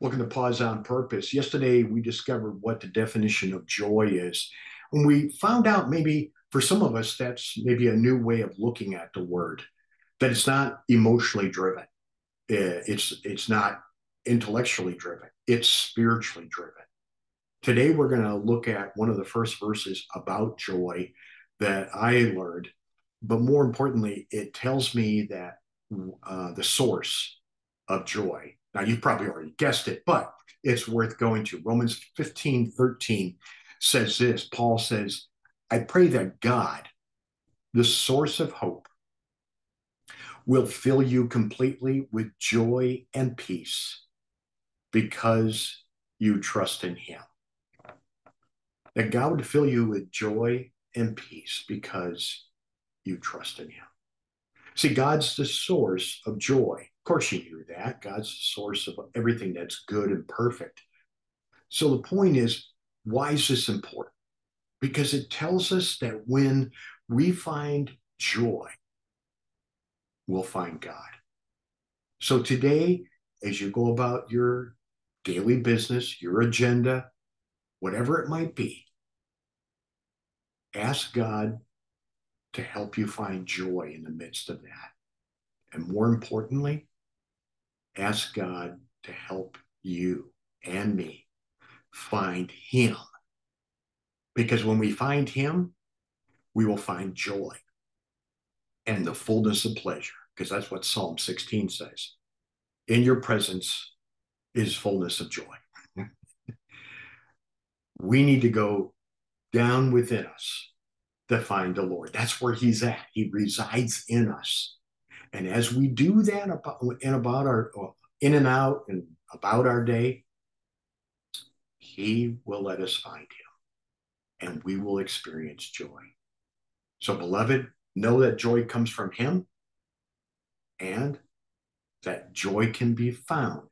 Looking to pause on purpose. Yesterday, we discovered what the definition of joy is. And we found out maybe for some of us, that's maybe a new way of looking at the word, that it's not emotionally driven. It's not intellectually driven. It's spiritually driven. Today, we're going to look at one of the first verses about joy that I learned. But more importantly, it tells me that the source of joy. Now, you've probably already guessed it, but it's worth going to. Romans 15:13 says this. Paul says, I pray that God, the source of hope, will fill you completely with joy and peace because you trust in him. That God would fill you with joy and peace because you trust in him. See, God's the source of joy. Of course, you knew that. God's the source of everything that's good and perfect. So the point is, why is this important? Because it tells us that when we find joy, we'll find God. So today, as you go about your daily business, your agenda, whatever it might be, ask God to help you find joy in the midst of that. And more importantly, ask God to help you and me find him. Because when we find him, we will find joy and the fullness of pleasure, because that's what Psalm 16 says. In your presence is fullness of joy. We need to go down within us to find the Lord. That's where he's at. He resides in us. And as we do that about our in and out and about our day, he will let us find him and we will experience joy. So, beloved, know that joy comes from him and that joy can be found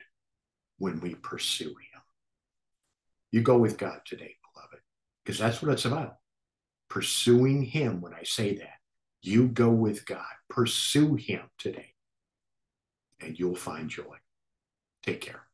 when we pursue him. You go with God today, beloved, because that's what it's about. Pursuing him. When I say that, you go with God, pursue him today, and you'll find joy. Take care.